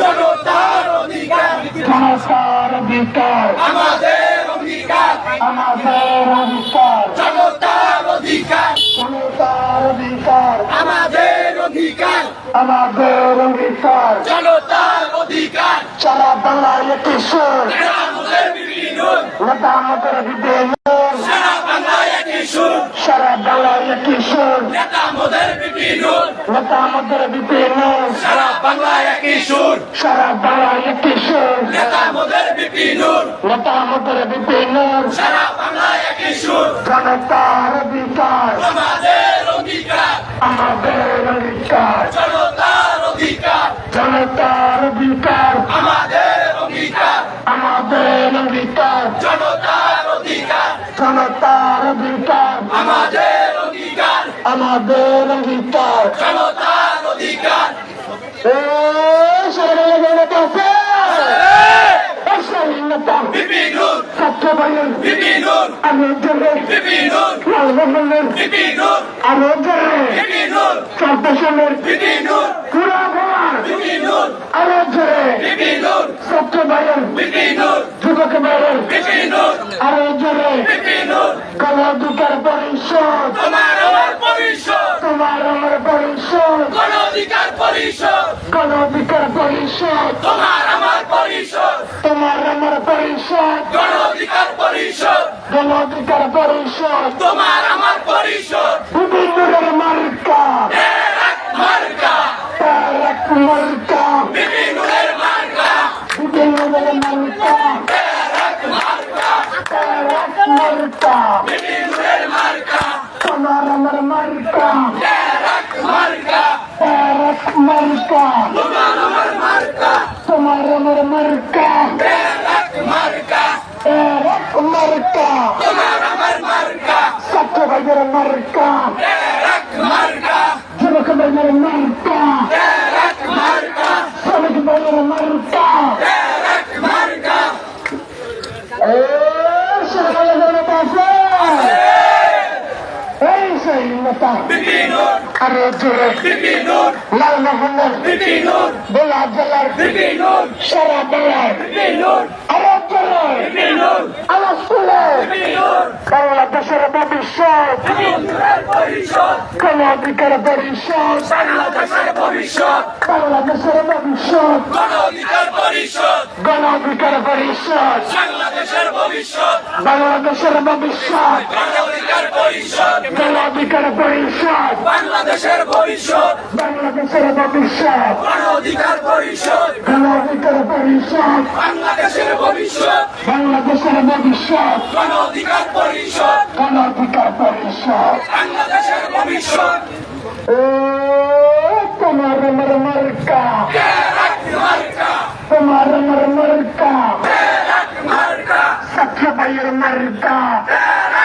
জনতার অধিকার, জনতার অধিকার, আমাদের অধিকার, আমাদের অধিকার, জনতার অধিকার, জনতার অধিকার, আমাদের অধিকার, আমাদের অধিকার। জনতার অধিকার। সারা বাংলায় একটি সুর, নেতা আমাদের বিপিনুর, নেতা আমাদের বিপিনুর। সারা বাংলায় একই সুর, সারা বাংলায় একটি সুর, নেতা আমাদের বিপিনুর, নেতা আমাদের বিপিনুর। সারা বাংলায় একই সুর, সারা বাংলায় একটি সুর, নেতা আমাদের বিপিনুর, নেতা আমাদের বিপিনুর। সারা বাংলায় একই সুর। জনতার অধিকার, আমাদের অধিকার, আমাদের অধিকার, জনতার অধিকার, জনতার অধিকার, আমাদের অধিকার, আমাদের অধিকার, জনতার অধিকার, জনতার অধিকার, আমাদের অধিকার, আমাদের অধিকার। জনতার অধিকার। বিপিনুর, ছাত্র ভাইয়ের বিপিনুর, আরো জোরে, বিপিনুর, লালমোহনের বিপিনুর, আরো জোরে, বিপিনুর, চম্পেশনের বিপিনুর, পুরা ভোয়ার বিপিনুর, আরো জোরে, বিপিনুর, ছাত্র ভাইয়ের বিপিনুর, যুবক ভাইয়ের বিপিনুর, আরো জোরে। বিপিনুর। গণ অধিকার পরিষদ, তোমার আমার পরিষদ, তোমার আমার পরিষদ, গণ অধিকার পরিষদ, গণ অধিকার পরিষদ, তোমার আমার পরিষদ, তোমার আমার পরিষদ, গণ অধিকার পরিষদ, গণ অধিকার পরিষদ। তোমার আমার পরিষদ। বিপিনুরের মার্কা, এক মার্কা, এক মার্কা, বিপিনুরের মার্কা, বিপিনুরের মার্কা, এক মার্কা, এক মার্কা, বিপিনুরের মার্কা, তোমার আমার মার্কা, এক মার্কা, এক মার্কা, তোমার আমার মার্কা, তোমার আমার মার্কা, এক মার্কা, এক মার্কা, তোমার আমার মার্কা, ছাত্র ভাইয়ের মার্কা, এক মার্কা, যুবক ভাইয়ের মার্কা, এক মার্কা, শ্রমিক ভাইয়ের মার্কা। এক মার্কা। এই সেই নেতা বিপিনুর, আরো জোরে, বিপিনুর, লালমোহনের বিপিনুর, বোলা জেলার বিপিনুর, সারা বাংলায় বিপিনুর, আরো জোরে বিপিনুর, আলো শুনে বিপিনুর, বাংলাদেশের ভবিষ্যৎ, বিপিনুরের পরিষদ, গণ অধিকার পরিষদ, বাংলাদেশের ভবিষ্যৎ, বাংলাদেশের ভবিষ্যৎ, গণ অধিকার পরিষদ, গণ অধিকার পরিষদ, বাংলাদেশের ভবিষ্যৎ, বাংলাদেশের ভবিষ্যৎ, গণ অধিকার পরিষদ, গণ অধিকার পরিষদ, বাংলাদেশের ভবিষ্যৎ, বাংলাদেশের ভবিষ্যৎ, গণ অধিকার পরিষদ, গণ অধিকার পরিষদ, বাংলাদেশের ভবিষ্যৎ, বাংলাদেশের ভবিষ্যৎ, গণ অধিকার পরিষদ, গণ অধিকার পরিষদ। বাংলাদেশের ভবিষ্যৎ। ও তোমার আমার মার্কা, এক মার্কা, তোমার আমার মার্কা, এক মার্কা, ছাত্র ভাইয়ের মার্কা,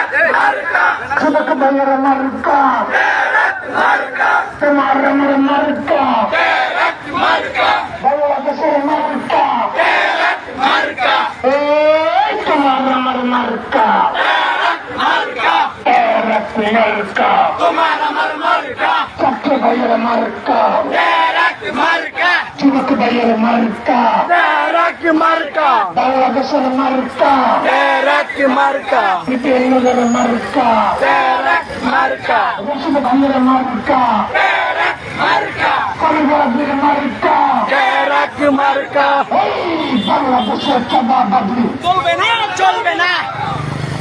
এক মার্কা, যুবক ভাইয়ের মার্কা, এক মার্কা, তোমার আমার মার্কা, এক মার্কা, বাংলাদেশের মার্কা, এক মার্কা, এই তোমার আমার মার্কা, এক মার্কা, এক মার্কা, তোমার আমার মার্কা, ছাত্র ভাইয়ের মার্কা, এক মার্কা, যুবক ভাইয়ের মার্কা, এক মার্কা, বাংলাদেশের মার্কা, এক মার্কা, বিপিনুরের মার্কা, এক মার্কা, রশিদ ভাইয়ের মার্কা, এক মার্কা, পরিবারের মার্কা। এক মার্কা। এই বাংলাদেশের চাঁদাবাজি চলবে না, চলবে না,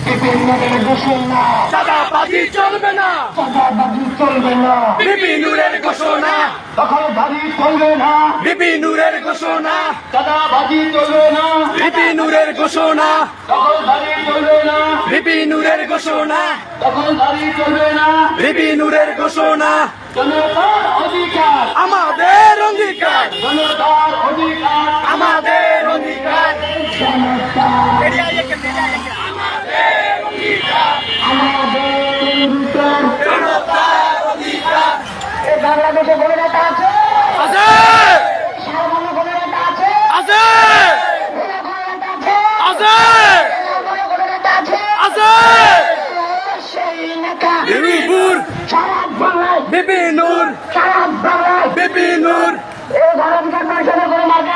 বিপিনুরের ঘোষণা, চাঁদাবাজি চলবে না, চাঁদাবাজি চলবে না, বিপিনুরের ঘোষণা, দখলবাজি চলবে না, বিপিনুরের ঘোষণা, চাঁদাবাজি চলবে না, বিপিনুরের ঘোষণা, দখলবাজি চলবে না, বিপিনুরের ঘোষণা, দখলবাজি চলবে না। বিপিনুরের ঘোষণা। জনতার অধিকার, আমাদের অঙ্গীকার, জনতার অধিকার, আমাদের অঙ্গীকার, জনতা আমাদের অঙ্গীকার, আমাদের অধিকার। জনতার অঙ্গীকার। এই বাংলাদেশে কোনো নেতা আছে? আছে, সাধারণ কোনো নেতা আছে? আছে, কোনো নেতা আছে? আছে, কোনো নেতা আছে? আছে। সেই নেতা বিপিনুর, সারা বাংলায়, বিপিনুর, সারা বাংলায় বিপিনুর, এই গণঅধিকার পরিষদের কোনো মার্কা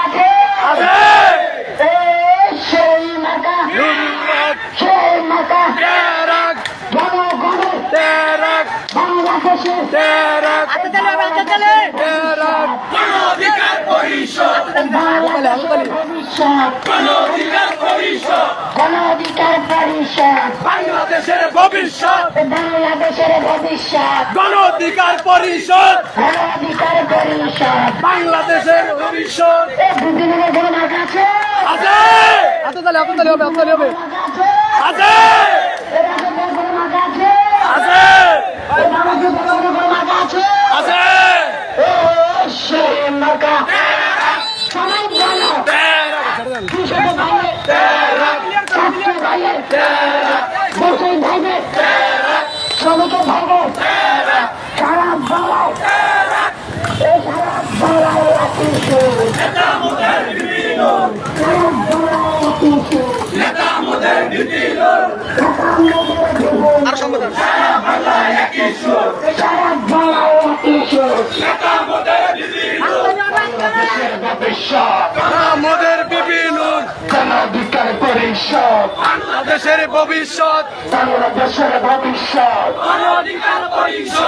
পরিষদ, গণ অধিকার পরিষদ, গণ অধিকার পরিষদ, বাংলাদেশের ভবিষ্যৎ, বাংলাদেশের ভবিষ্যৎ, গণ অধিকার পরিষদ, গণ অধিকার পরিষদ। বাংলাদেশের ভবিষ্যৎ। এই বুদ্ধিমানের কোনো মার্কা আছে? আছে আপনাদের হবে মার্কা আছে? আছে এই রাজনের কোনো মার্কা আছে? আছে এই বাংলাদেশের কোনো মার্কা আছে? আছে ও সেই মার্কা। সবাই বলো, কৃষক ভাইয়ের, ছাত্র ভাইয়ের, ব্যবসায়ী ভাইদের, শ্রমিকের ভাইদের, সারা বাংলায়, এই সারা বাংলায় একই সুর, নেতা মোদের বিভিন্ন, সারা বাংলায় একই সুর, নেতা মোদের বিভিন্ন, ঢাকা নগরের জীবন, সারা বাংলায় একই সুর, সারা বাংলায় একই সুর। নেতা মোদের বিভিন্ন, বাংলাদেশের ভবিষ্যৎ, মোদের বিভিন্ন, গণ অধিকার পরিষদ, বাংলাদেশের ভবিষ্যৎ, বাংলাদেশের ভবিষ্যৎ। গণ অধিকার পরিষদ।